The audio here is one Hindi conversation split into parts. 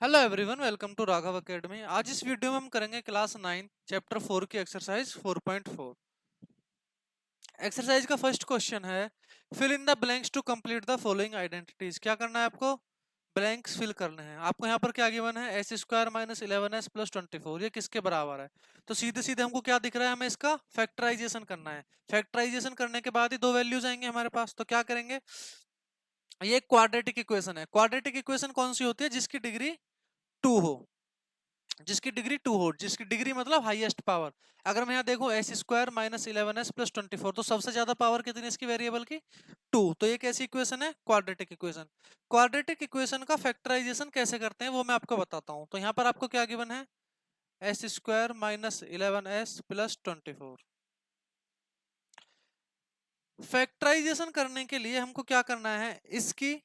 Hello everyone, welcome to Raghav academy. आज इस वीडियो में हम करेंगे क्लास 9 चैप्टर 4 की एक्सरसाइज 4.4। एक्सरसाइज का फर्स्ट क्वेश्चन है, fill in the blanks to complete the following identities. क्या करना है आपको? ब्लैंक्स फिल करने हैं आपको। यहाँ पर क्या गिवन है? S square minus 11s plus 24, ये किसके बराबर है? तो सीधे सीधे हमको क्या दिख रहा है, हमें इसका फैक्टराइजेशन करना है। फैक्टराइजेशन करने के बाद ही दो वैल्यूज आएंगे हमारे पास। तो क्या करेंगे, ये क्वाड्रेटिक इक्वेशन है। क्वाड्रेटिक इक्वेशन कौन सी होती है? जिसकी डिग्री 2 हो, जिसकी डिग्री 2 हो, जिसकी डिग्री मतलब हाईएस्ट पावर। अगर मैं यहाँ देखो S square minus 11s plus 24, तो सबसे ज्यादा पावर कितनी है इसकी वेरिएबल की? 2। तो ये कैसी इक्वेशन है? Quadratic equation. क्वाड्रेटिक इक्वेशन का फैक्टराइजेशन कैसे करते हैं वो मैं आपको बताता हूँ। तो यहाँ पर आपको क्या गिवन है? S square minus 11s plus 24। Factorisation करने के लिए हमको क्या करना है, इसकी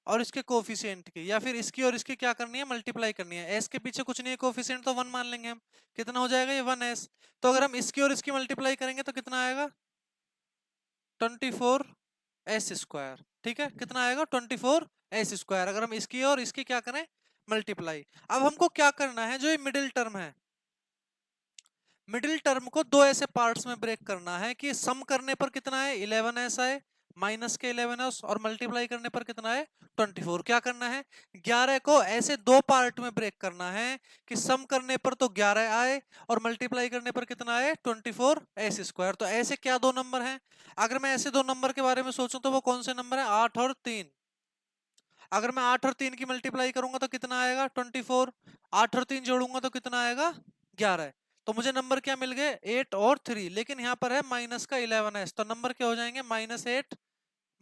और इसके कोफिशिएंट की, या फिर इसकी और इसकी क्या करनी है, मल्टीप्लाई करनी है। एस के पीछे कुछ नहीं है, कोफिशिएंट तो 1 मान लेंगे हम। कितना हो जाएगा ये? 1s। तो अगर हम इसकी और इसकी मल्टीप्लाई करेंगे तो कितना आएगा? 24s square. ठीक है, कितना आएगा? 24s square. अगर हम इसकी और इसकी क्या करें, मल्टीप्लाई। अब हमको क्या करना है, जो ये मिडिल टर्म है, मिडिल टर्म को दो ऐसे पार्ट्स में ब्रेक करना है कि सम करने पर कितना है, 11s आए, माइनस के 11s, और मल्टीप्लाई करने पर कितना है, 24। क्या करना है, 11 को ऐसे दो पार्ट में ब्रेक करना है कि सम करने पर तो 11 आए और मल्टीप्लाई करने पर कितना आए, 24s स्क्वायर। तो ऐसे क्या दो नंबर हैं? अगर मैं ऐसे दो नंबर के बारे में सोचूं तो वो कौन से नंबर है? 8 और 3। अगर मैं 8 और 3 की मल्टीप्लाई करूंगा तो कितना आएगा? 24। 8 और 3 जोड़ूंगा तो कितना आएगा? 11। तो मुझे नंबर क्या मिल गए? 8 और 3। लेकिन यहाँ पर है माइनस का 11s, तो नंबर क्या हो जाएंगे? -8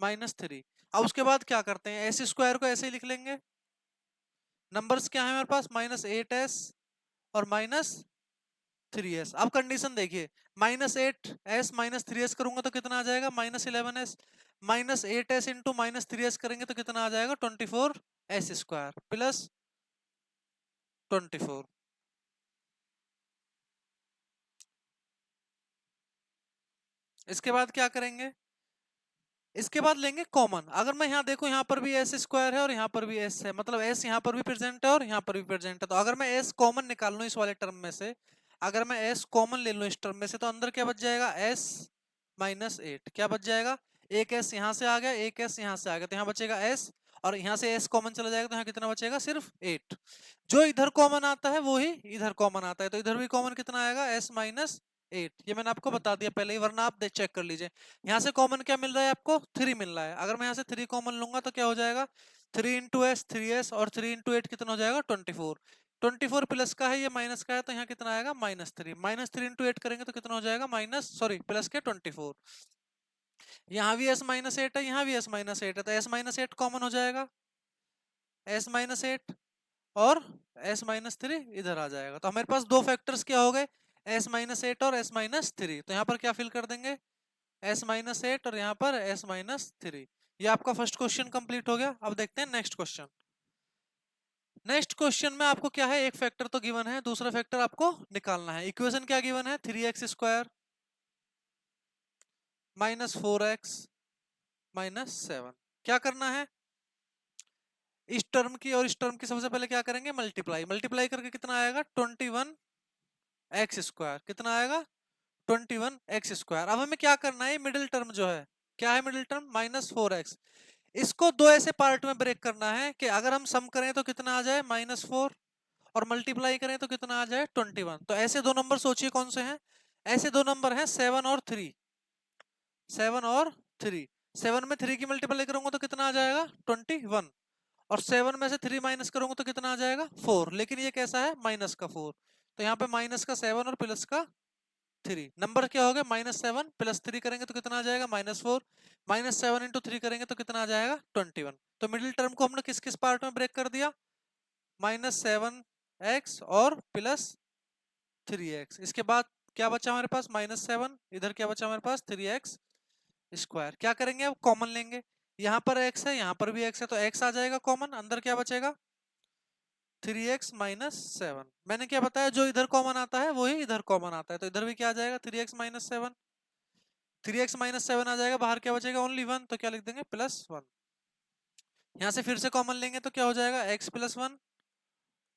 -3। अब उसके बाद क्या करते हैं, एस स्क्वायर को ऐसे ही लिख लेंगे। नंबर्स क्या है मेरे पास? -8s और -3s। अब कंडीशन देखिए, -8s -3s करूंगा तो कितना आ जाएगा? -11s। -8s इंटू -3s करेंगे तो कितना आ जाएगा? 24s square plus 24। इसके बाद क्या करेंगे, इसके बाद लेंगे कॉमन। अगर मैं यहाँ देखो, यहाँ पर भी एस स्क्वायर है और यहाँ पर भी एस है, मतलब एस यहाँ पर भी प्रेजेंट है और यहाँ पर भी प्रेजेंट है। तो अगर मैं एस कॉमन निकाल लूँ इस वाले टर्म में से, अगर मैं एस कॉमन ले लूँ इस टर्म में से, तो अंदर क्या बच जाएगा? एस -8। क्या बच जाएगा? एक एस यहाँ से आ गया, एक एस यहाँ से आ गया, तो यहाँ बचेगा एस, और यहाँ से एस कॉमन चला जाएगा तो यहाँ कितना बचेगा? सिर्फ 8। जो इधर कॉमन आता है वो ही इधर कॉमन आता है, तो इधर भी कॉमन कितना आएगा? S-8। ये मैंने आपको बता दिया पहले ही, वरना आप चेक कर लीजिए। यहाँ से कॉमन क्या मिल रहा है आपको? 3 मिल रहा है। अगर मैं यहाँ से 3 कॉमन लूंगा तो क्या हो जाएगा? 3 इंटू एस 3s, और 3 इंटू 8 कितना हो जाएगा? 24। 24 प्लस का है, ये माइनस का है, तो यहाँ कितना आएगा? -3। -3 इंटू 8 करेंगे तो कितना हो जाएगा? माइनस सॉरी प्लस के 24। यहाँ भी S-8 है, यहाँ भी S-8 है, तो S-8 कॉमन हो जाएगा, S-8 और S-3 इधर आ जाएगा। तो हमारे पास दो फैक्टर्स क्या हो गए? S-8 और S-3। तो यहाँ पर क्या फिल कर देंगे? S-8 और यहाँ पर S-3। ये आपका फर्स्ट क्वेश्चन कंप्लीट हो गया। अब देखते हैं नेक्स्ट क्वेश्चन। नेक्स्ट क्वेश्चन में आपको क्या है, एक फैक्टर तो गिवन है, दूसरा फैक्टर आपको निकालना है। इक्वेशन क्या गिवन है? 3x² -4x -7। क्या करना है, इस टर्म की और इस टर्म की सबसे पहले क्या करेंगे? मल्टीप्लाई। मल्टीप्लाई करके कितना आएगा? 21x²। कितना आएगा? 21x²। अब हमें क्या करना है, मिडिल टर्म जो है, क्या है मिडिल टर्म? -4x। इसको दो ऐसे पार्ट में ब्रेक करना है कि अगर हम सम करें तो कितना आ जाए? -4, और मल्टीप्लाई करें तो कितना आ जाए? 21। तो ऐसे दो नंबर सोचिए कौन से हैं? ऐसे दो नंबर हैं 7 और 3। 7 और 3। 7 में 3 की मल्टीप्लाई करूंगा तो कितना आ जाएगा? 21। और 7 में से 3 माइनस करूंगा तो कितना आ जाएगा? 4। लेकिन ये कैसा है? माइनस का 4। तो यहाँ पे माइनस का 7 और प्लस का 3। नंबर क्या हो गया? -7 प्लस 3 करेंगे तो कितना आ जाएगा? -4। -7 इंटू 3 करेंगे तो कितना आ जाएगा? 21। तो मिडिल टर्म को हमने किस किस पार्ट में ब्रेक कर दिया? -7x और +3x। इसके बाद क्या बचा हमारे पास? -7। इधर क्या बचा हमारे पास? 3x²। क्या करेंगे, अब कॉमन लेंगे। यहाँ पर x है, यहाँ पर भी x है, तो x आ जाएगा कॉमन। अंदर क्या बचेगा? 3x -7। मैंने क्या बताया, जो इधर कॉमन आता है वही इधर कॉमन आता है, तो इधर भी क्या आ जाएगा? 3x -7। 3x -7 आ जाएगा, बाहर क्या बचेगा? ओनली 1, तो क्या लिख देंगे? +1। यहाँ से फिर से कॉमन लेंगे तो क्या हो जाएगा? x +1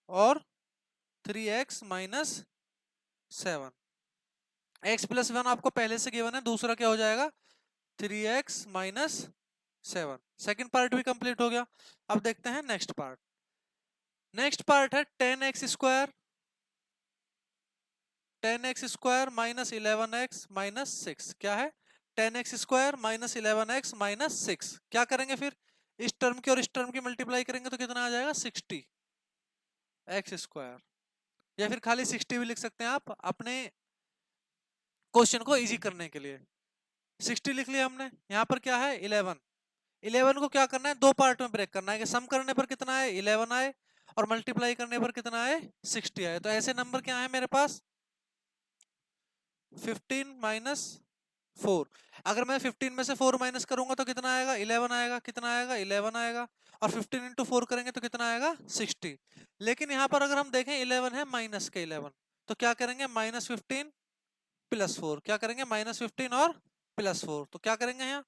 और 3x माइनस 7। x प्लस 1 आपको पहले से गिवन है, दूसरा क्या हो जाएगा 3x माइनस 7। सेकेंड पार्ट भी कंप्लीट हो गया। अब देखते हैं नेक्स्ट पार्ट। नेक्स्ट पार्ट है 10x² 10x² minus 11x minus 6। क्या है 10x² माइनस 11x माइनस 6। क्या करेंगे फिर, इस टर्म की और इस टर्म की मल्टीप्लाई करेंगे तो कितना आ जाएगा 60x²। या फिर खाली 60 भी लिख सकते हैं आप अपने क्वेश्चन को इजी करने के लिए। 60 लिख लिया हमने। यहाँ पर क्या है 11। 11 को क्या करना है, दो पार्ट में ब्रेक करना है कि सम करने पर कितना है 11 आए और मल्टीप्लाई करने पर कितना आए 60 आए। तो ऐसे नंबर क्या है मेरे पास 15 माइनस 4। अगर मैं 15 में से 4 माइनस करूंगा तो कितना आएगा 11 आएगा। कितना आएगा 11 आएगा। और 15 इंटू 4 करेंगे तो कितना आएगा 60। लेकिन यहाँ पर अगर हम देखें 11 है माइनस के 11, तो क्या करेंगे माइनस 15 प्लस 4। क्या करेंगे माइनस 15 और प्लस 4। तो क्या करेंगे यहाँ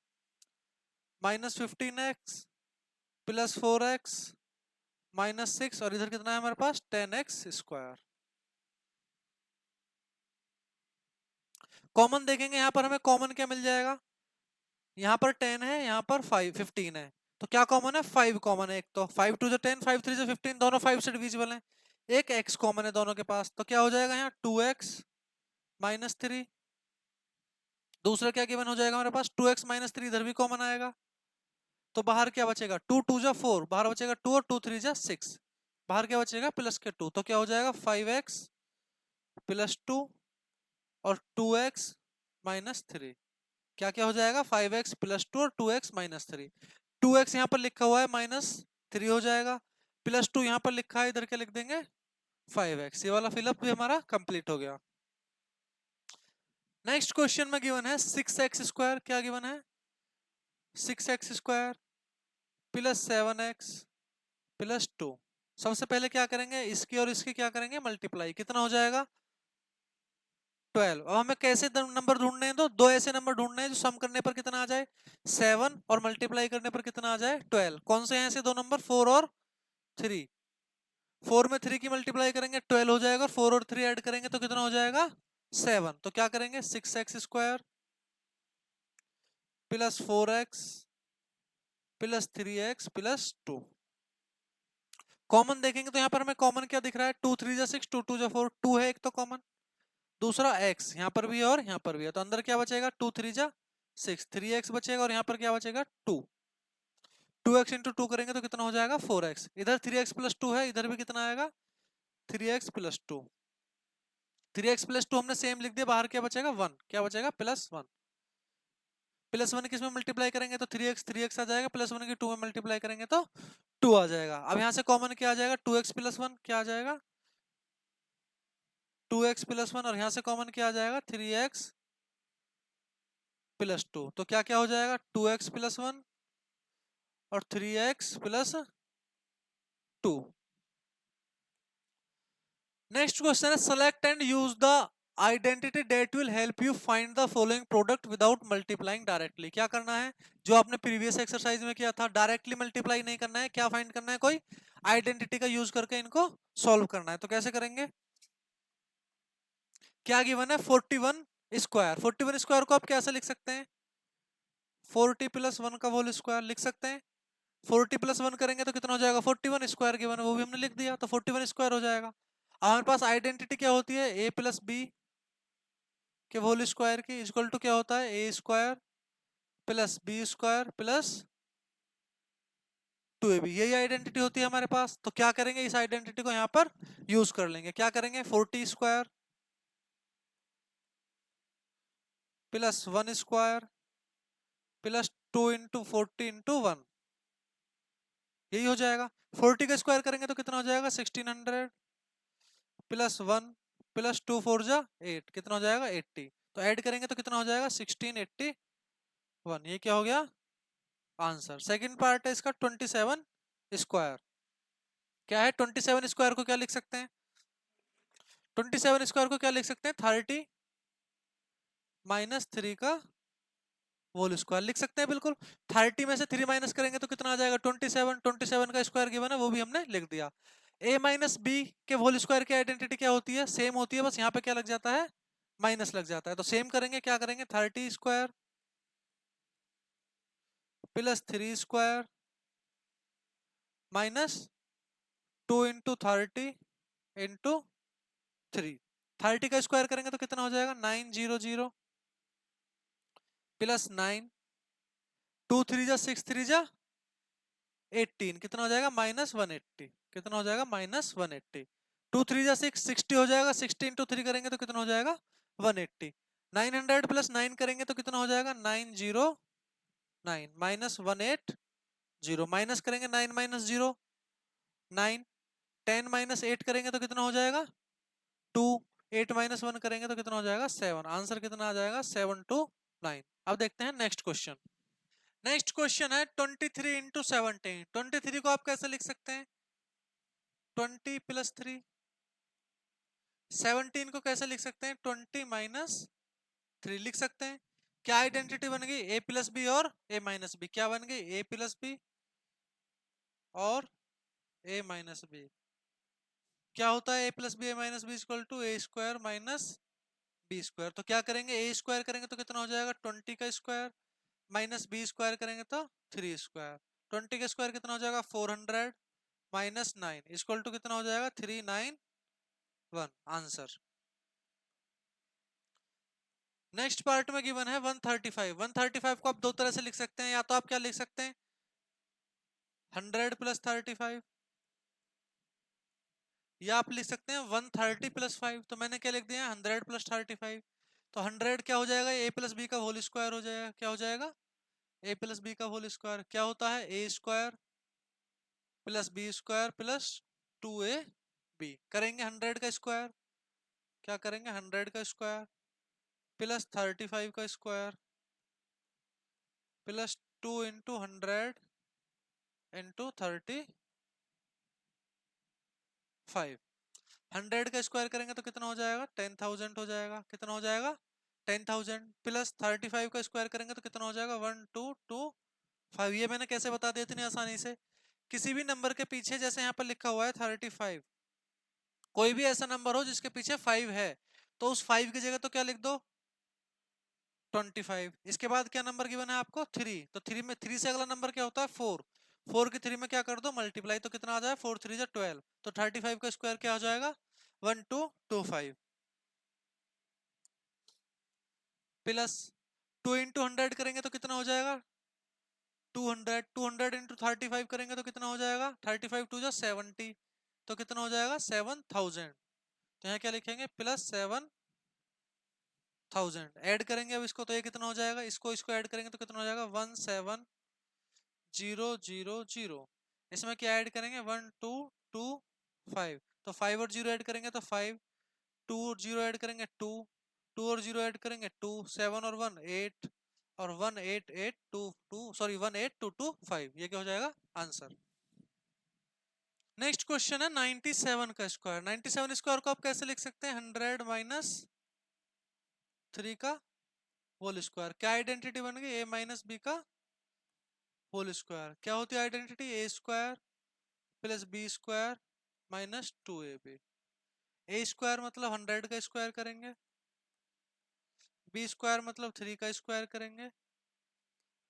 minus 15x plus 4x minus 6 और इधर कितना है हमारे पास 10x²। कॉमन देखेंगे यहाँ पर हमें कॉमन क्या मिल जाएगा, यहाँ पर 10 है, यहाँ पर 15 है। तो क्या कॉमन है 5 कॉमन है। एक तो 5 टू 10 5 3 15 दोनों 5 से डिविजिबल है। एक x कॉमन है दोनों के पास, तो क्या हो जाएगा यहाँ 2x माइनस 3। दूसरा क्या गिवन हो जाएगा हमारे पास 2x माइनस 3, इधर भी कॉमन आएगा। तो बाहर क्या बचेगा 2 2 जा 4, बाहर बचेगा 2 और 2 3 जा 6। बाहर क्या बचेगा प्लस के 2, तो क्या हो जाएगा 5x प्लस 2 और 2x माइनस 3। क्या क्या हो जाएगा 5x प्लस 2 और 2x माइनस 3। 2x यहाँ पर लिखा हुआ है माइनस 3 हो जाएगा, प्लस 2 यहाँ पर लिखा है, इधर क्या लिख देंगे 5x। ये वाला फिलअप भी हमारा कंप्लीट हो गया। नेक्स्ट क्वेश्चन में गिवन है 6x² क्या गिवन है 6x² प्लस 7x प्लस 2। सबसे पहले क्या करेंगे इसकी और इसकी क्या करेंगे मल्टीप्लाई, कितना हो जाएगा 12। अब हमें कैसे नंबर ढूंढने हैं, तो दो ऐसे नंबर ढूंढने हैं जो सम करने पर कितना आ जाए 7 और मल्टीप्लाई करने पर कितना आ जाए 12। कौन से हैं ऐसे दो नंबर 4 और 3। 4 में 3 की मल्टीप्लाई करेंगे 12 हो जाएगा, 4 और 3 ऐड करेंगे तो कितना हो जाएगा 7। तो क्या करेंगे 6x² plus 4x plus 3x plus 2। Common देखेंगे तो यहाँ पर हमें कॉमन क्या दिख रहा है 2 3 जा 6 2 2 जा 4, 2 है एक तो कॉमन, दूसरा x यहाँ पर भी है और यहाँ पर भी है। तो अंदर क्या बचेगा 2 3 जा 6, 3x बचेगा और यहाँ पर क्या बचेगा 2। 2x इंटू 2 करेंगे तो कितना हो जाएगा 4x। इधर 3x प्लस 2 है, इधर भी कितना आएगा 3x प्लस 2। 3x प्लस 2 हमने सेम लिख दिया, बाहर क्या बचेगा 1। क्या बचेगा प्लस 1। प्लस 1 किस में मल्टीप्लाई करेंगे तो 3x आ जाएगा, प्लस 1 की 2 में मल्टीप्लाई करेंगे तो 2 आ जाएगा। अब यहाँ से कॉमन क्या आ जाएगा 2x प्लस 1 क्या आ जाएगा 2x प्लस 1 और यहाँ से कॉमन क्या आ जाएगा 3x प्लस 2। तो क्या क्या हो जाएगा 2x प्लस 1 और 3x प्लस 2। नेक्स्ट क्वेश्चन है select and use the identity that will help you find the following product without multiplying directly. क्या करना है जो आपने प्रीवियस एक्सरसाइज में किया था, डायरेक्टली मल्टीप्लाई नहीं करना है, क्या फाइंड करना है कोई आइडेंटिटी का यूज करके इनको सॉल्व करना है। तो कैसे करेंगे, क्या गिवन है 41²। 41² को आप कैसे लिख सकते हैं 40 प्लस 1 का होल स्क्वायर लिख सकते हैं। 40 प्लस 1 करेंगे तो कितना हो जाएगा 41² गिवन है, वो भी हमने लिख दिया तो 41² हो जाएगा। अब हमारे पास आइडेंटिटी क्या होती है a प्लस बी के होल स्क्वायर की इक्वल टू क्या होता है a² plus b² plus 2ab। यही आइडेंटिटी होती है हमारे पास। तो क्या करेंगे इस आइडेंटिटी को यहाँ पर यूज कर लेंगे। क्या करेंगे 40² प्लस 1² प्लस 2 इंटू 40 इंटू 1, यही हो जाएगा। 40 का स्क्वायर करेंगे तो कितना हो जाएगा 1600 प्लस 1 प्लस 2 4 जा 8, कितना हो जाएगा 80। तो ऐड करेंगे तो कितना हो जाएगा 1681। ये क्या हो गया आंसर। सेकंड पार्ट है इसका 27²। क्या है 27² को क्या लिख सकते हैं 27² को क्या लिख सकते हैं 30 माइनस 3 का होल स्क्वायर लिख सकते हैं बिल्कुल। 30 में से 3 माइनस करेंगे तो कितना आ जाएगा 27। 27 का स्क्वायर गिवन है वो भी हमने लिख दिया। ए माइनस बी के होल स्क्वायर की आइडेंटिटी क्या होती है, सेम होती है, बस यहाँ पे क्या लग जाता है, माइनस लग जाता है। तो सेम करेंगे, क्या करेंगे, 30 square plus 3 square minus 2 into 30 into 3। 30 का स्क्वायर करेंगे तो कितना हो जाएगा, 900 प्लस 9, 2 3 जा 6 3 जा 18, कितना हो जाएगा, -180। कितना हो जाएगा, -180। 2 3 जा 6 60 हो जाएगा, 60 इंटू 3 करेंगे तो कितना हो जाएगा, 180। 900 प्लस 9 करेंगे तो कितना हो जाएगा, 909 -180। माइनस करेंगे 9 माइनस 0 9, 10 माइनस 8 करेंगे तो कितना हो जाएगा, 2, 8 माइनस 1 करेंगे तो कितना हो जाएगा, 7। आंसर कितना आ जाएगा, 729। अब देखते हैं नेक्स्ट क्वेश्चन। नेक्स्ट क्वेश्चन है 23 इंटू 17। 23 को आप कैसे लिख सकते हैं, 20 प्लस 3। 17 को कैसे लिख सकते हैं, 20 माइनस 3 लिख सकते हैं। क्या आइडेंटिटी बन गई, a प्लस बी और a माइनस बी। क्या बन गई, a प्लस बी और a माइनस बी। क्या होता है a plus B, a minus B equal to A square minus B square. तो क्या करेंगे, a स्क्वायर करेंगे तो कितना हो जाएगा, 20 का स्क्वायर माइनस बी स्क्वायर करेंगे तो 3 स्क्वायर। 20 का स्क्वायर कितना हो जाएगा, 400 माइनस 9 इक्वल टू कितना हो जाएगा, 391। आंसर। नेक्स्ट पार्ट में गिवन है 135। 135 को आप दो तरह से लिख सकते हैं, या तो आप क्या लिख सकते हैं, 100 प्लस 35, या आप लिख सकते हैं 130 प्लस 5। तो मैंने क्या लिख दिया, 100 प्लस 35। तो 100 क्या हो जाएगा, ए प्लस बी का होल स्क्वायर हो जाएगा। क्या हो जाएगा, ए प्लस बी का होल स्क्वायर। क्या होता है, A square plus B square plus 2a B. करेंगे 100 का स्क्वायर, क्या करेंगे, 100 का स्क्वायर प्लस 35 का स्क्वायर प्लस 2 इंटू 100 इंटू 35। 100 का स्क्वायर करेंगे तो कितना हो जाएगा, 10,000 हो जाएगा। कितना हो जाएगा, 10,000 प्लस 35 का स्क्वायर करेंगे तो कितना हो जाएगा, 1225। ये मैंने कैसे बता दिया इतनी आसानी से, किसी भी नंबर के पीछे जैसे यहाँ पर लिखा हुआ है 35, कोई भी ऐसा नंबर हो जिसके पीछे 5 है, तो उस 5 की जगह तो क्या लिख दो, 25। इसके बाद क्या नंबर गिवन है आपको, 3। तो 3 में 3 से अगला नंबर क्या होता है, 4। 4 की 3 में क्या कर दो, मल्टीप्लाई। तो कितना आ जाए, 4 3 जा 12। तो 35 का स्क्वायर क्या हो जाएगा, 1225 प्लस 2 इंटू 100 करेंगे तो कितना हो जाएगा, 200। 200 इंटू 35 करेंगे तो कितना हो जाएगा, 35 टू जा 70। तो कितना हो जाएगा, 7000। तो यहाँ क्या लिखेंगे, प्लस 7000। ऐड करेंगे अब इसको तो ये कितना हो जाएगा, इसको इसको ऐड करेंगे तो कितना हो जाएगा, 17000। इसमें क्या ऐड करेंगे, 1225। तो 5 और 0 ऐड करेंगे तो 5, 2 और 0 ऐड करेंगे 2, 2 और 0 ऐड करेंगे 2, 7 और 1 8, और 18822, सॉरी 18225। ये क्या हो जाएगा, आंसर। नेक्स्ट क्वेश्चन है 97 का स्क्वायर। 97 स्क्वायर को आप कैसे लिख सकते हैं, 100 माइनस 3 का होल स्क्वायर। क्या आइडेंटिटी बन गई, a माइनस बी का होल स्क्वायर। क्या होती है identity, A square plus B square minus 2ab। A square मतलब 100 का स्क्वायर करेंगे, बी स्क्वायर मतलब 3 का स्क्वायर करेंगे,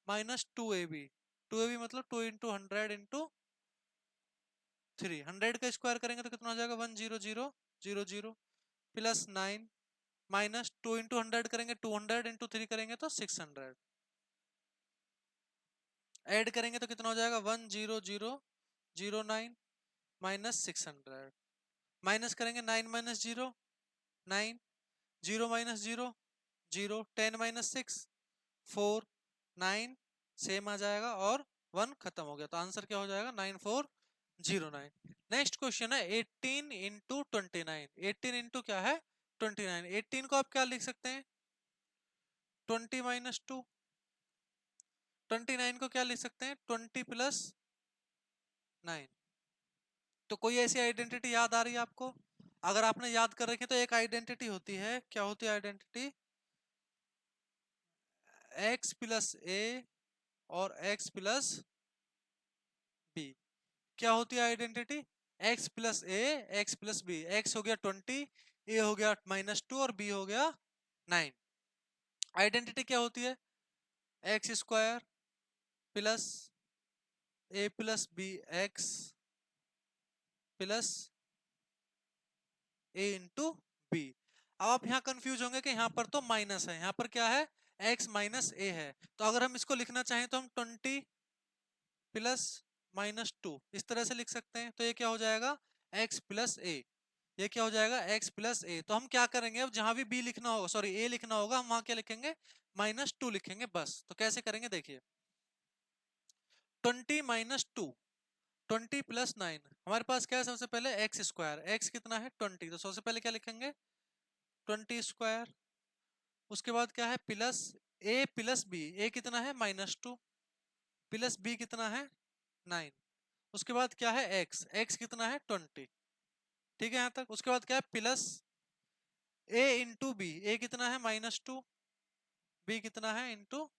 माइनस 2ab। 2ab मतलब 2 इंटू 100 इंटू 3। 100 का स्क्वायर करेंगे तो कितना हो जाएगा, 10000 प्लस 9 माइनस 2 इंटू 100 करेंगे 200 इंटू 3 करेंगे तो 600। ऐड करेंगे तो कितना हो जाएगा, 10009 माइनस 600। माइनस करेंगे 9 माइनस 0 9, 0 माइनस 0 0, 10 माइनस 6 4, 9 सेम आ जाएगा, और 1 खत्म हो गया। तो आंसर क्या हो जाएगा, 9409। नेक्स्ट क्वेश्चन है 18 इंटू 29। 18 इंटू क्या है, 29। 18 को आप क्या लिख सकते हैं, 20 माइनस 2। 29 को क्या लिख सकते हैं, 20 प्लस 9। तो कोई ऐसी आइडेंटिटी याद आ रही है आपको, अगर आपने याद कर रखी तो एक आइडेंटिटी होती है, क्या होती है आइडेंटिटी, x प्लस ए और x प्लस बी। क्या होती है आइडेंटिटी, एक्स प्लस ए एक्स प्लस बी, एक्स हो गया 20, ए हो गया -2 और बी हो गया 9। आइडेंटिटी क्या होती है? X square plus A plus B X plus A into B. अब आप यहाँ कंफ्यूज होंगे कि यहाँ पर तो माइनस है, यहाँ पर क्या है? x माइनस ए है। तो अगर हम इसको लिखना चाहें तो हम 20 प्लस -2 इस तरह से लिख सकते हैं। तो ये क्या हो जाएगा? x प्लस ए। ये क्या हो जाएगा? x प्लस ए। तो हम क्या करेंगे, अब जहां भी b लिखना होगा, सॉरी a लिखना होगा, हम वहां क्या लिखेंगे? -2 लिखेंगे बस। तो कैसे करेंगे देखिए, 20 -2, 20 प्लस 9, हमारे पास क्या है? सबसे पहले एक्स स्क्वायर, एक्स कितना है? 20, तो सबसे पहले क्या लिखेंगे? 20 स्क्वायर। उसके बाद क्या है? प्लस ए प्लस बी, ए कितना है? -2, प्लस बी कितना है? 9। उसके बाद क्या है? एक्स, एक्स कितना है? 20। ठीक है यहाँ तक। उसके बाद क्या है? प्लस ए इंटू बी, ए कितना है? -2, बी कितना है? इंटू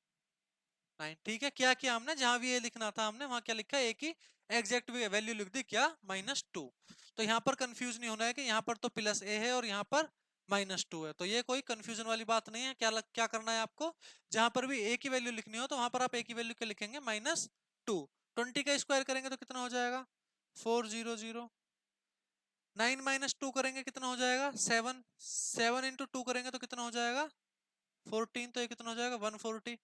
9। ठीक है, क्या किया हमने? जहां भी ए लिखना था हमने वहां क्या लिखा? ए की एग्जैक्ट वैल्यू लिख दी, क्या? -2। तो यहाँ पर कंफ्यूज नहीं होना है कि यहाँ पर तो प्लस ए है और यहाँ पर -2 है। तो ये कोई कंफ्यूजन वाली बात नहीं है। क्या करना है आपको? जहां पर भी ए की वैल्यू लिखनी हो तो वहां पर आप ए की वैल्यू क्या लिखेंगे? -2। 20 का स्क्वायर करेंगे तो कितना हो जाएगा? 400। 9 -2 करेंगे कितना हो जाएगा? 7। 7 इंटू 2 करेंगे तो कितना हो जाएगा? 14। तो ये कितना हो जाएगा? 140।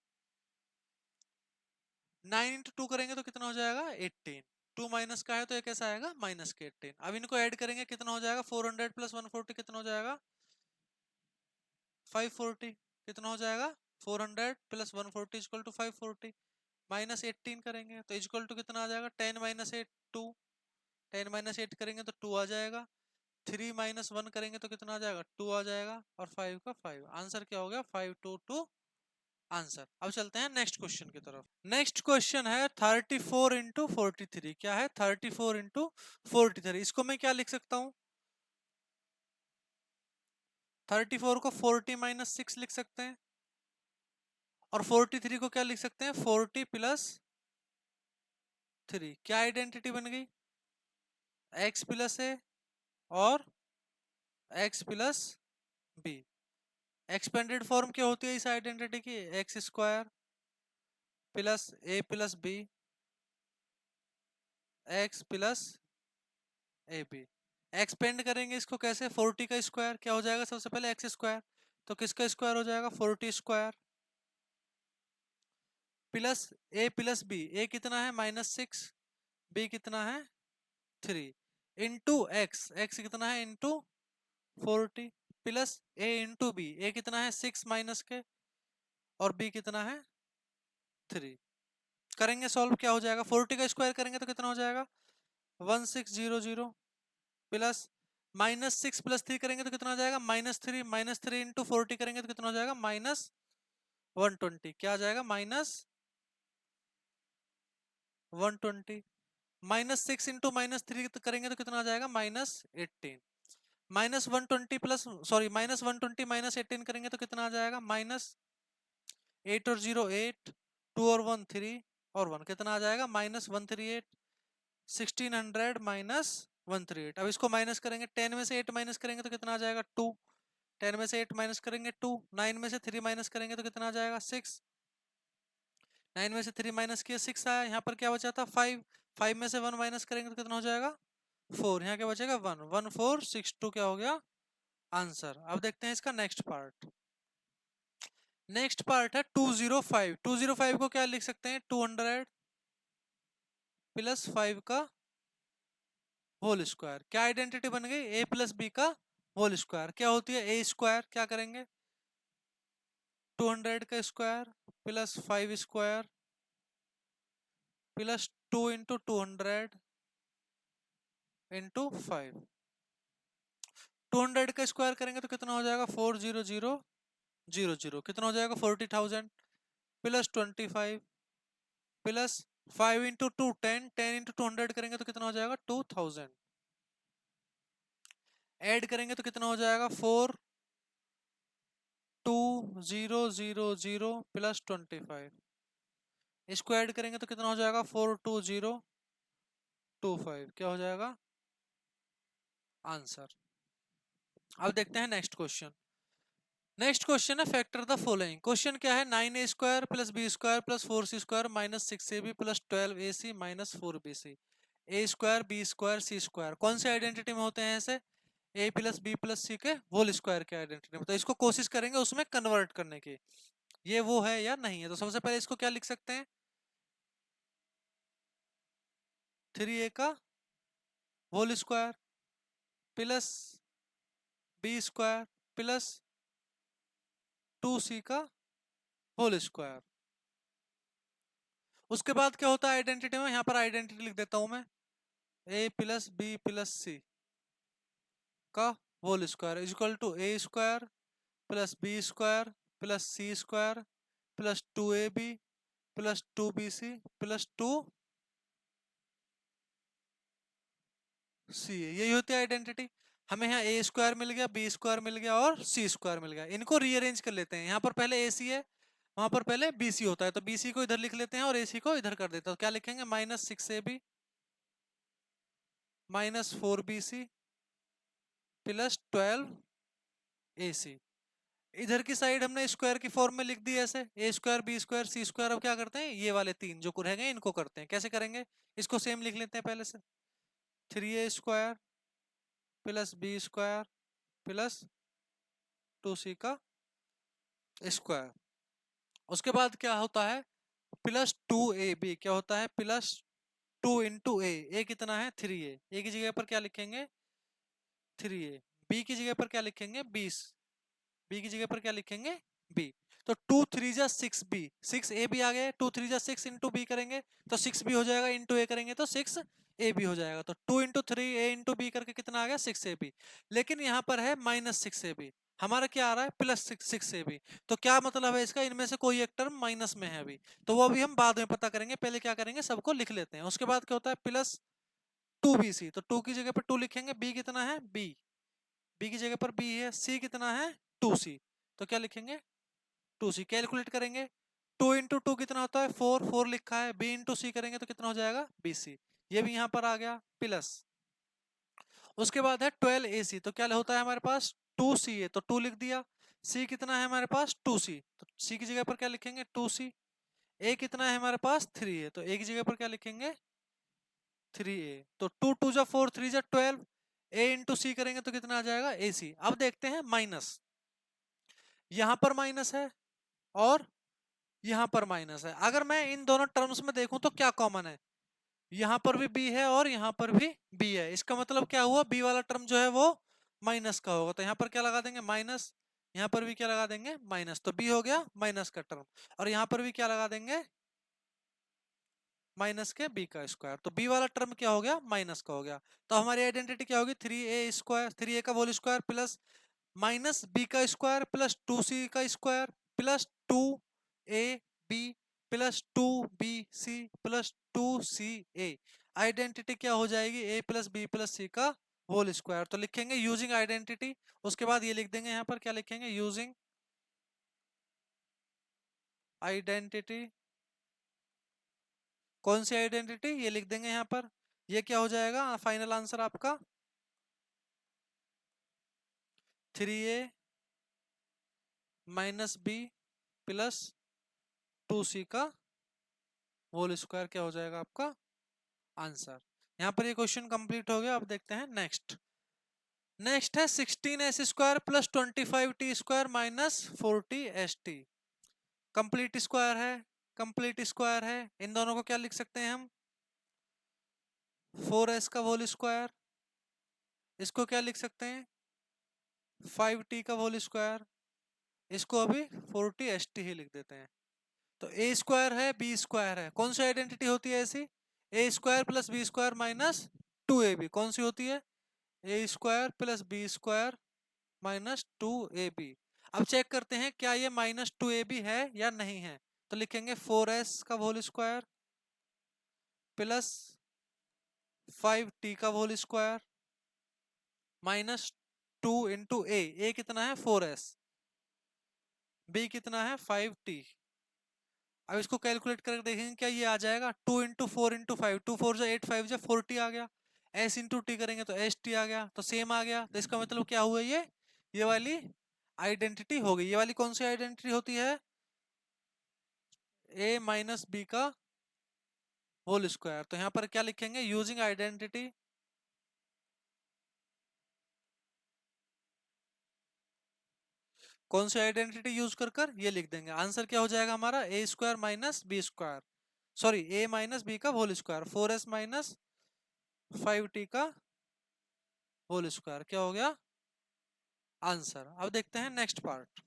9 इंटू 2 करेंगे तो कितना हो जाएगा? 18। 2 माइनस का है तो ये कैसा आएगा? माइनस के 18। अब इनको ऐड करेंगे कितना हो जाएगा? 400 प्लस 140 कितना हो जाएगा? 540। कितना हो जाएगा? 400 प्लस 140 इक्वल टू 540। माइनस 18 करेंगे तो इक्वल टू कितना आ जाएगा? 10 माइनस 8 2। 10 माइनस 8 करेंगे तो 2 आ जाएगा। 3 माइनस 1 करेंगे तो कितना आ जाएगा? 2 आ जाएगा। और 5 का 5। आंसर क्या हो गया? 522 आंसर। अब चलते हैं नेक्स्ट क्वेश्चन की तरफ। नेक्स्ट क्वेश्चन है 34 इंटू 43। क्या है? 34 इंटू 43। इसको मैं क्या लिख सकता हूं? 34 को 40 माइनस 6 लिख सकते हैं और 43 को क्या लिख सकते हैं? 40 प्लस 3। क्या आइडेंटिटी बन गई? x प्लस ए और x plus B. Expanded form क्या होती है इस आइडेंटिटी की? X square plus A plus B X plus A B. Expand करेंगे इसको कैसे? 40 का स्क्वायर क्या हो जाएगा? सबसे पहले एक्स स्क्वायर, तो किसका स्क्वायर हो जाएगा? 40 square plus A plus B. ए कितना है? -6, बी कितना है? 3 इंटू एक्स, एक्स कितना है? इंटू 40 प्लस ए इंटू बी। ए कितना है? 6 माइनस के और बी कितना है? 3। करेंगे सॉल्व, क्या हो जाएगा? 40 का स्क्वायर करेंगे तो कितना हो जाएगा? 1600 प्लस -6 प्लस 3 करेंगे तो कितना हो जाएगा? -3। -3 इंटू 40 करेंगे तो कितना हो जाएगा? -120। क्या आ जाएगा? -120। -6 इंटू -3 करेंगे तो कितना आ जाएगा? -18। -120 प्लस, सॉरी -120 -18 करेंगे तो कितना आ जाएगा? -8 और 0 8, 2 और 1 3 और 1 कितना आ जाएगा? -138। 1600 -138। अब इसको माइनस करेंगे, 10 में से 8 माइनस करेंगे तो कितना आ जाएगा? 2। 10 में से 8 माइनस करेंगे 2। 9 में से 3 माइनस करेंगे तो कितना आ जाएगा? 6। 9 में से 3 माइनस किया 6 आया। यहाँ पर क्या बचा था? 5। 5 में से 1 माइनस करेंगे तो कितना हो जाएगा? 4। यहाँ क्या बचेगा? 1। 1462 क्या हो गया? आंसर। अब देखते हैं इसका नेक्स्ट पार्ट। नेक्स्ट पार्ट है 205। 205 को क्या लिख सकते हैं? 200 प्लस 5 का होल स्क्वायर। क्या आइडेंटिटी बन गई? ए प्लस बी का होल स्क्वायर क्या होती है? A square. क्या करेंगे? 200 का square plus 5 square plus 2 into 200 into 5। 200 का स्क्वायर करेंगे तो कितना हो जाएगा? 40000। कितना हो जाएगा? 40,000 प्लस 25 प्लस 5 इंटू 2 10। 10 इंटू 200 करेंगे तो कितना हो जाएगा? 2000। ऐड करेंगे तो कितना हो जाएगा? 42000 प्लस 25। इसको ऐड करेंगे तो कितना हो जाएगा? 42025। क्या हो जाएगा? आंसर। अब देखते हैं नेक्स्ट क्वेश्चन। नेक्स्ट क्वेश्चन है फैक्टर द फॉलोइंग। क्वेश्चन क्या है, 9a² plus B square plus 4c² minus 6ab plus 12ac minus 4bc, A square B square C square कौन से आइडेंटिटी में होते हैं ऐसे, A plus B plus C के होल स्क्वायर के आइडेंटिटी में। तो इसको कोशिश करेंगे उसमें कन्वर्ट करने की, ये वो है या नहीं है। तो सबसे पहले इसको क्या लिख सकते हैं, 3a का whole square plus B square plus 2c का होल स्क्वायर। उसके बाद क्या होता है आइडेंटिटी में, यहां पर आइडेंटिटी लिख देता हूं मैं, A plus B plus C का whole square is equal to A square plus B square plus C square plus 2ab plus 2bc plus 2c। यही होती है आइडेंटिटी। हमें यहाँ ए स्क्वायर मिल गया, बी स्क्वायर मिल गया और सी स्क्वायर मिल गया। इनको रीअरेंज कर लेते हैं, यहाँ पर पहले ए सी है, वहां पर पहले बी सी होता है, तो बी सी को इधर लिख लेते हैं और ए सी को इधर कर देते हैं। तो क्या लिखेंगे, -6ab -4bc प्लस 12ac। इधर की साइड हमने स्क्वायर की फॉर्म में लिख दी ऐसे, ए square B square C square. अब क्या करते हैं, ये वाले तीन जो रह गए इनको करते हैं। कैसे करेंगे, इसको सेम लिख लेते हैं पहले से, 3a square plus B square plus 2c का स्क्वायर। उसके बाद क्या होता है, प्लस 2ab क्या होता है, प्लस 2 इंटू ए कितना है 3a, ए की जगह पर क्या लिखेंगे 3a, बी की जगह पर क्या लिखेंगे 20, बी की जगह पर क्या लिखेंगे बी। तो 2 3 जा 6b, 6ab आ गए, 2 3 जा 6 इंटू बी करेंगे तो 6b हो जाएगा, इंटू ए करेंगे तो 6ab हो जाएगा। तो 2 इंटू 3 ए इंटू बी करके कितना आ गया 6ab। लेकिन यहाँ पर है -6ab, हमारा क्या आ रहा है +6ab। तो क्या मतलब है इसका, इनमें से कोई एक टर्म माइनस में है अभी, तो वो अभी हम बाद में पता करेंगे। पहले क्या करेंगे, सबको लिख लेते हैं। उसके बाद क्या होता है प्लस 2bc, तो 2 की जगह पर 2 लिखेंगे, बी कितना है बी की जगह पर बी है, सी कितना है 2c, तो क्या लिखेंगे 2c। कैलकुलेट करेंगे, 2 इंटू 2 कितना होता है 4, 4 लिखा है, b इंटू सी करेंगे तो कितना हो जाएगा bc। ये भी यहाँ पर आ गया प्लस। उसके बाद है 12ac, तो क्या होता है हमारे पास 2ca, तो 2 लिख दिया। c कितना है हमारे पास 2c, तो c की जगह पर क्या लिखेंगे 2c। a कितना है हमारे पास 3a, तो a की जगह पर क्या लिखेंगे 3a। तो 2 2 जा 4, 3 जा 12, a इंटू सी करेंगे तो कितना आ जाएगा ac। अब देखते हैं माइनस, यहां पर माइनस है और यहां पर माइनस है। अगर मैं इन दोनों टर्म्स में देखूं तो क्या कॉमन है, यहां पर भी b है और यहां पर भी b है। इसका मतलब क्या हुआ, b वाला टर्म जो है वो माइनस का होगा, तो यहां पर क्या लगा देंगे माइनस, यहां पर भी क्या लगा देंगे माइनस, तो b हो गया माइनस का टर्म। और यहां पर भी क्या लगा देंगे माइनस के b का स्क्वायर, तो b वाला टर्म क्या हो गया माइनस का हो गया। तो हमारी आइडेंटिटी क्या होगी 3a स्क्वायर, 3a का whole square plus minus b का स्क्वायर प्लस 2c का square plus 2ab plus 2bc plus 2ca। Identity क्या हो जाएगी a plus B plus C का होल स्क्वायर। तो लिखेंगे यूजिंग आइडेंटिटी, उसके बाद ये लिख देंगे यहाँ पर क्या लिखेंगे यूजिंग आइडेंटिटी। कौन सी आइडेंटिटी, ये लिख देंगे यहाँ पर। ये क्या हो जाएगा फाइनल आंसर आपका 3a minus B plus 2c का होल स्क्वायर क्या हो जाएगा आपका आंसर। यहाँ पर ये क्वेश्चन कंप्लीट हो गया। अब देखते हैं नेक्स्ट। नेक्स्ट है 16s square plus 25t square minus 40st। Complete square है, कंप्लीट स्क्वायर है, इन दोनों को क्या लिख सकते हैं हम 4s का होल स्क्वायर, इसको क्या लिख सकते हैं 5t का होल स्क्वायर, इसको अभी 40st ही लिख देते हैं। तो ए स्क्वायर है बी स्क्वायर है, कौन सी आइडेंटिटी होती है ऐसी, A square plus B square minus 2ab, कौन सी होती है A square plus B square minus 2ab। अब चेक करते हैं क्या ये -2ab है या नहीं है। तो लिखेंगे 4s का होल स्क्वायर प्लस 5t का होल स्क्वायर माइनस 2 इंटू ए कितना है 4s, बी कितना है 5t। अब इसको कैलकुलेट करके देखेंगे क्या ये आ जाएगा 2 इंटू 4 इंटू 5, 2 4 जा 8, 5 जा 40 आ गया। एस इंटू टी करेंगे तो एस टी आ गया, तो सेम आ गया। तो इसका मतलब क्या हुआ, ये वाली आइडेंटिटी हो गई। ये वाली कौन सी आइडेंटिटी होती है, ए माइनस बी का होल स्क्वायर। तो यहाँ पर क्या लिखेंगे, यूजिंग आइडेंटिटी, कौन सी आइडेंटिटी यूज कर कर ये लिख देंगे। आंसर क्या हो जाएगा हमारा, A square minus B square, sorry A minus B का whole square, 4s minus 5t का होल स्क्वायर, क्या हो गया आंसर। अब देखते हैं नेक्स्ट पार्ट।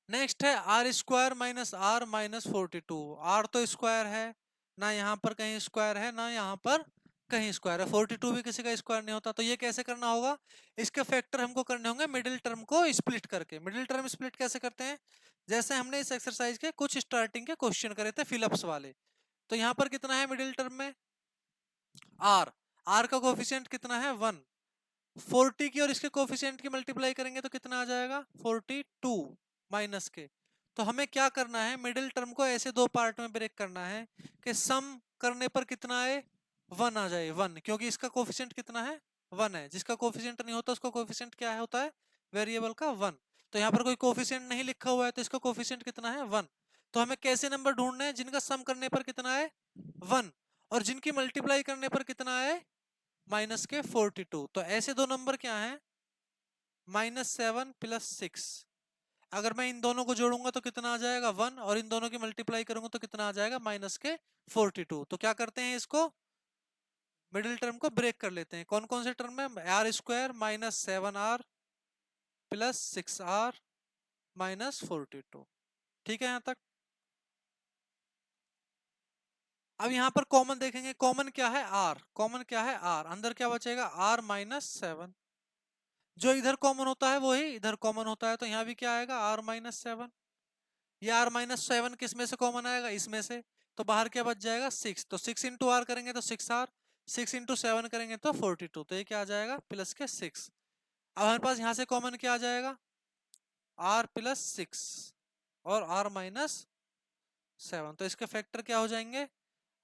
नेक्स्ट है R square minus R minus 42। R तो स्क्वायर है, ना यहाँ पर कहीं स्क्वायर है ना यहाँ पर कहीं स्क्वायर है, 42 भी किसी का स्क्वायर नहीं होता। तो ये कैसे करना होगा, इसके फैक्टर हमको करने होंगे मिडिल टर्म को स्प्लिट करके। मिडिल टर्म स्प्लिट कैसे करते हैं, जैसे हमने इस एक्सरसाइज के कुछ स्टार्टिंग के क्वेश्चन करे थे फिलअप्स वाले। तो यहाँ पर कितना है मिडिल टर्म में, आर, आर का कोफिशिएंट कितना है 1, 40 की और इसके कोफिशिएंट की मल्टीप्लाई करेंगे तो कितना आ जाएगा 42 माइनस के। तो हमें क्या करना है, मिडिल टर्म को ऐसे दो पार्ट में ब्रेक करना है कि सम करने पर कितना आए 1 आ जाए 1, क्योंकि इसका कोफिशिएंट कितना है 1 है। जिसका कोफिशिएंट नहीं होता उसका कोफिशिएंट क्या है होता है वेरिएबल का 1। तो यहाँ पर कोई कोफिशिएंट नहीं लिखा हुआ है तो इसका कोफिशिएंट कितना है 1। तो हमें कैसे नंबर ढूंढने हैं, जिनका सम करने पर कितना है 1 और जिनकी मल्टीप्लाई करने पर कितना है माइनस के 42। तो ऐसे दो नंबर क्या है, -7 + 6। अगर मैं इन दोनों को जोड़ूंगा तो कितना आ जाएगा 1 और इन दोनों की मल्टीप्लाई करूंगा तो कितना आ जाएगा माइनस के 42। तो क्या करते हैं, इसको मिडिल टर्म को ब्रेक कर लेते हैं। कौन कौन से टर्म में, R square minus 7r plus 6r minus 42। ठीक है यहाँ तक। अब यहाँ पर कॉमन देखेंगे, कॉमन क्या है आर, कॉमन क्या है आर, अंदर क्या बचेगा r -7। जो इधर कॉमन होता है वही इधर कॉमन होता है, तो यहाँ भी क्या आएगा r-7। ये r-7 किस में से कॉमन आएगा, इसमें से। तो बाहर क्या बच जाएगा 6, तो 6 इंटू आर करेंगे तो 6r, 6 इंटू 7 करेंगे तो 42। तो ये क्या आ जाएगा प्लस के 6। अब हमारे पास यहाँ से कॉमन क्या आ जाएगा r + 6 और r-7। तो इसके फैक्टर क्या हो जाएंगे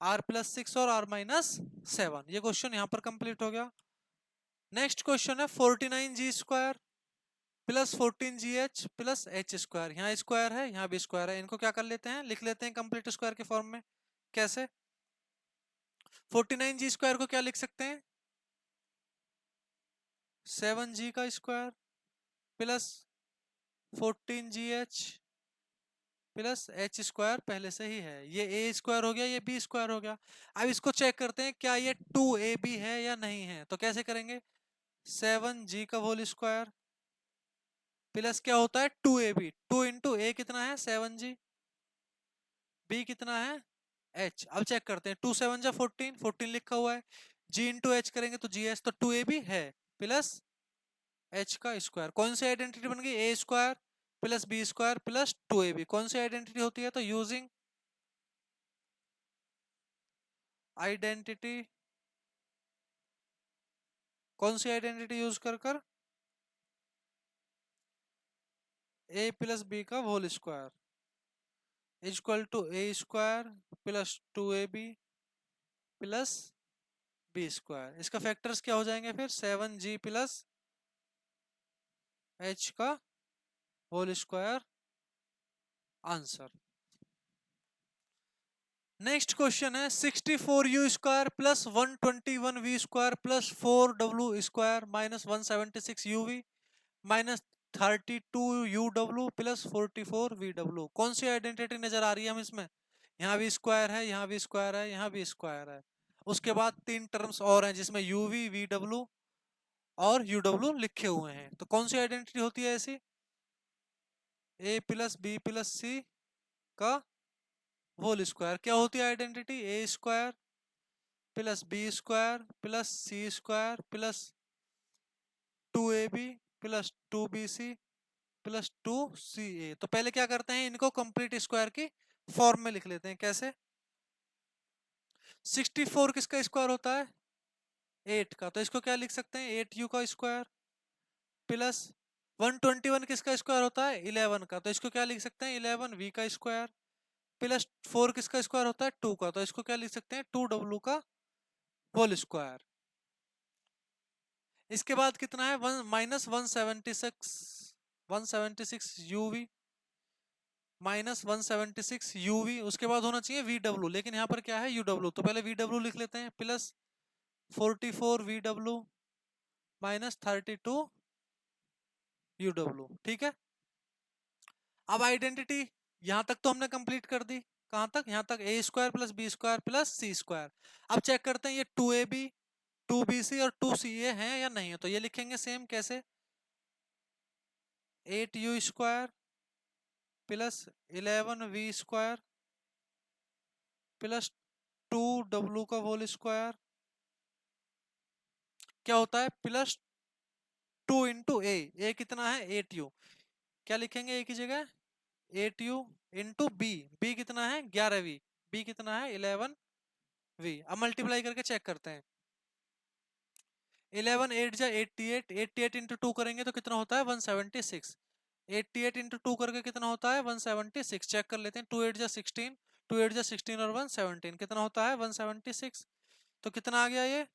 r + 6 और r-7। ये क्वेश्चन यहाँ पर कंप्लीट हो गया। नेक्स्ट क्वेश्चन है 49g² plus 14gh plus h square. यहाँ स्क्वायर है यहाँ भी स्क्वायर है, इनको क्या कर लेते हैं, लिख लेते हैं कंप्लीट स्क्वायर के फॉर्म में। कैसे, 49g² को क्या लिख सकते हैं 7g का square plus 14gh plus h square पहले से ही है। ये a स्क्वायर हो गया, ये b स्क्वायर हो गया। अब इसको चेक करते हैं क्या ये 2ab है या नहीं है। तो कैसे करेंगे, 7g का होल स्क्वायर प्लस क्या होता है 2ab, 2 इंटू a कितना है 7g, b कितना है h। अब चेक करते हैं 2 7 जा 14, 14 लिखा हुआ है, g इंटू h करेंगे तो gs, तो 2ab है प्लस h का स्क्वायर। कौन सी आइडेंटिटी बन गई, a square plus b square plus 2ab। कौन सी आइडेंटिटी होती है, तो यूजिंग आइडेंटिटी, कौन सी आइडेंटिटी यूज कर कर, a प्लस b का whole square equal to a square plus 2ab plus b square. इसका फैक्टर्स क्या हो जाएंगे फिर 7g प्लस h का whole square, answer. Next question है 64u² plus 121v² plus 4w² minus 176uv minus 32uw plus 44vw। कौन सी आइडेंटिटी नजर आ रही है हम इसमें, यहाँ भी स्क्वायर है यहाँ भी स्क्वायर है यहाँ भी स्क्वायर है। उसके बाद तीन टर्म्स और हैं जिसमें uv vw और uw लिखे हुए हैं। तो कौन सी आइडेंटिटी होती है ऐसी, a plus b plus c का होल स्क्वायर। क्या होती है identity, A square plus B square plus C square plus 2ab plus 2bc plus 2ca। तो पहले क्या करते हैं, इनको कंप्लीट स्क्वायर की फॉर्म में लिख लेते हैं। कैसे, 64 किसका स्क्वायर होता है 8 का, तो इसको क्या लिख सकते हैं 8u का स्क्वायर प्लस 121 किसका स्क्वायर होता है 11 का, तो इसको क्या लिख सकते हैं 11v का स्क्वायर प्लस 4 किसका स्क्वायर होता है 2 का, तो इसको क्या लिख सकते हैं 2w का होल स्क्वायर। इसके बाद कितना है, माइनस 176 यूवी, माइनस 176 यूवी। उसके बाद होना चाहिए वी डब्ल्यू, लेकिन यहाँ पर क्या है यू डब्ल्यू, तो पहले वी डब्ल्यू लिख लेते हैं, plus 44 V W minus 32 U W. ठीक है, अब आइडेंटिटी यहां तक तो हमने कंप्लीट कर दी। कहां तक, यहां तक, A square plus B square plus C square. अब चेक करते हैं ये 2ab 2bc और 2ca है या नहीं है, तो ये लिखेंगे सेम, कैसे, 8u square plus 11v square plus 2w का होल स्क्वायर, क्या होता है, प्लस 2 इंटू ए कितना है 8u, क्या लिखेंगे ए की जगह, 8u इंटू बी, बी कितना है 11v, बी कितना है 11v। अब मल्टीप्लाई करके चेक करते हैं, 11 8 जा 88, 88 इंटू 2 करेंगे तो कितना होता है 176, 88 इंटू 2 करके कितना होता है 176। चेक कर लेते हैं, 2 8 जा 16, 2 8 जा 16 और 117 कितना होता है 176। तो कितना आ गया ये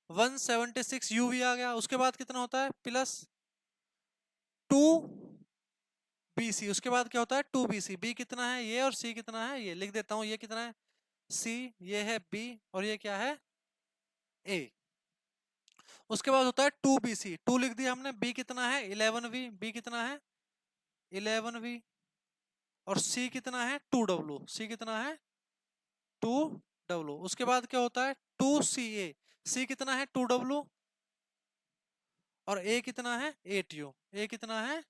176 यूवी आ गया। उसके बाद कितना होता है प्लस 2 बीसी, उसके बाद क्या होता है 2 बीसी, बी कितना है ये और सी कितना है ये, लिख देता हूं, ये कितना है सी, ये है बी और ये क्या है ए। उसके बाद होता है 2 बीसी, 2 लिख दिया हमने, बी कितना है 11v, बी कितना है 11v और सी कितना है 2w, सी कितना है 2w। उसके बाद क्या होता है 2ca, सी कितना है 2w और ए कितना है 8u, ए कितना है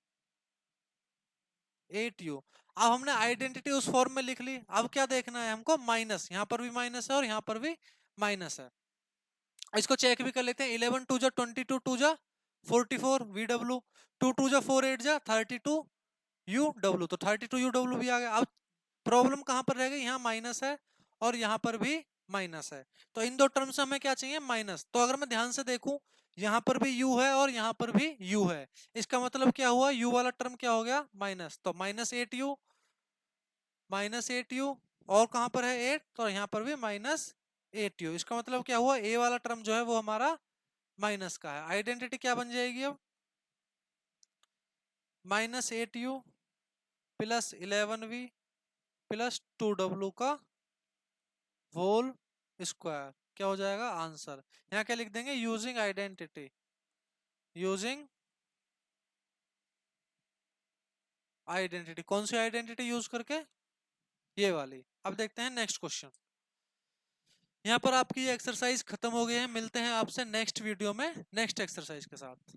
8u। अब हमने आइडेंटिटी उस फॉर्म में लिख ली, अब क्या देखना है हमको, माइनस, यहां पर भी माइनस है और यहां पर भी माइनस है। इसको चेक भी कर लेते हैं, 11 2 जा 22, 2 जा 44 VW, 2 2 जा 4 8 जा 32 UW, तो 32 UW भी आ गया। अब प्रॉब्लम कहां पर रह गई, यहाँ माइनस है और यहाँ पर भी माइनस है, तो इन दो टर्म से हमें क्या चाहिए माइनस। तो अगर मैं ध्यान से देखूं, यहाँ पर भी u है और यहाँ पर भी u है, इसका मतलब क्या हुआ, u वाला टर्म क्या हो गया माइनस, तो -8u और कहां पर है 8, तो यहाँ पर भी -8u। इसका मतलब क्या हुआ, a वाला टर्म जो है वो हमारा माइनस का है। आइडेंटिटी क्या बन जाएगी अब, -8u plus 11v plus 2w का होल स्क्वायर, क्या हो जाएगा आंसर। यहाँ क्या लिख देंगे, यूजिंग आइडेंटिटी, यूजिंग आइडेंटिटी, कौन सी आइडेंटिटी यूज करके, ये वाली। अब देखते हैं नेक्स्ट क्वेश्चन। यहाँ पर आपकी ये एक्सरसाइज खत्म हो गई है, मिलते हैं आपसे नेक्स्ट वीडियो में नेक्स्ट एक्सरसाइज के साथ।